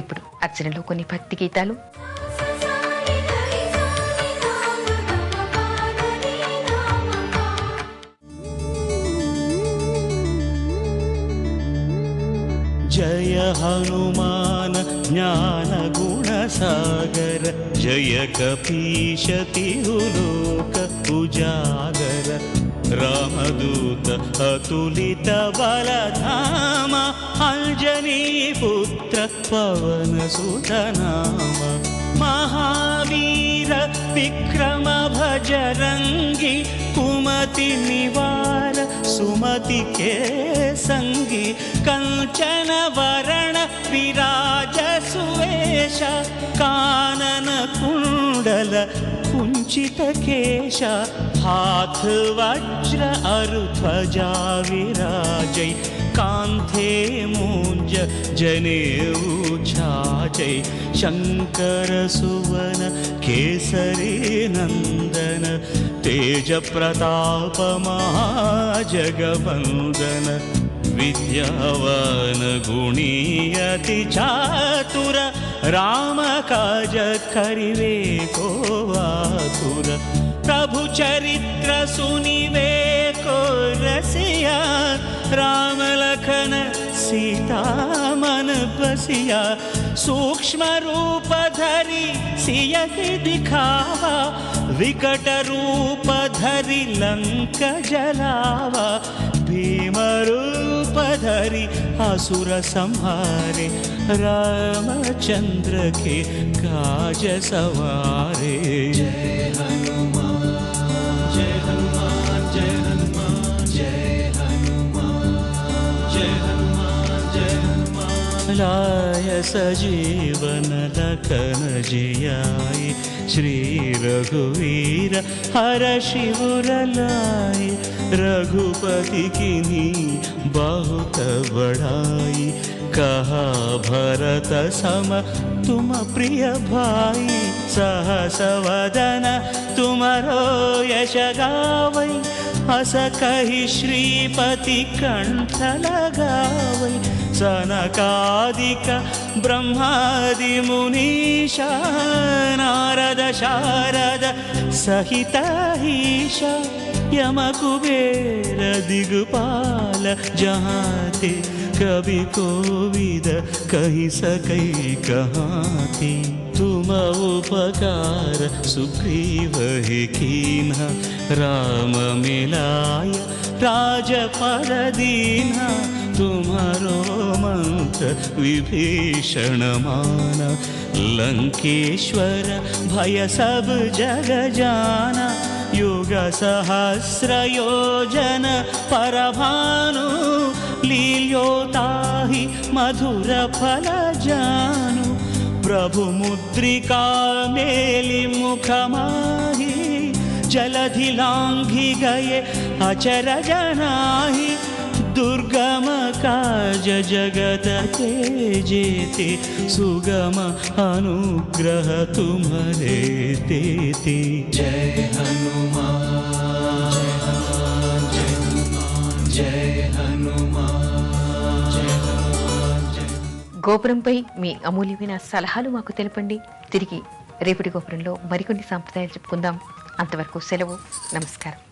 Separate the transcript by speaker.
Speaker 1: ఇప్పుడు అర్చనలో కొన్ని భక్తి గీతాలు.
Speaker 2: जय हनुमान ज्ञान गुण सागर जय कपीश तिरुलोक उजागर रामदूत अतुलित बलधाम अंजनी पुत्र पवन सुत नाम महावीर विक्रम भजरंगी कुमति निवार सुमति के संगी कंचन वरण विराज सुवेश कानन कुंडल कुंचित केश हाथ वज्र अरुध्वजा विराजै कांथे मूंज जनेऊ छाजै शंकर सुवन केसरी नंदन तेज प्रताप महाजगवंदन विद्यावान गुणी अति चातुर राम काज करिवे को आतुर प्रभु चरित्र सुनिवे को रसिया राम लखन सीता मन बसिया सूक्ष्म रूप धरि सियहि दिखावा विकट रूप धरि लंक जलावा भीम रूप धरि असुर संहारे रामचंद्र के काज सवारे जय हनुमान जय हनुमान जय हनुमान जय हनुमान जय हनुमान जय हनुमान लाय सजीवन लखन जियाय श्री रघुवीर हर शिवर लाय रघुपति कीन्ही बहुत बड़ाई कहा भरत सम तुम प्रिय भाई सहस वदन तुमरो यश गावै हस कहि श्रीपति कंठ लगावै सनकादिक ब्रह्मादि मुनीशा नारद शारद सहित ईशा यम कुबेर दिगपाल जहाँते कभी कोविद कही सकै कहाँते तुम उपकार सुग्रीव ही कीन्हा राम मिलाय राजपद दीन्हा तुम्हारो मंत्र विभीषण माना लंकेश्वर भय सब जग जाना युग सहस्र योजन परभानु लील्योताहि मधुर फल जानु प्रभु मुद्रिका मेलि मुख माहि जलधि लांघि गए अचर जनाहि दुर्गम काज जगत के जेते सुगम अनुग्रह तुम्हारे देते जय हनुमान जय हनुमान जय हनुमान जय हनुमान जय
Speaker 1: గోపురంపై మీ అమూల్యమైన సలహాలు మాకు తెలపండి. తిరిగి రేపటి గోపురంలో మరికొన్ని సంప్రదాయాలు చెప్పుకుందాం. అంతవరకు సెలవు. నమస్కారం.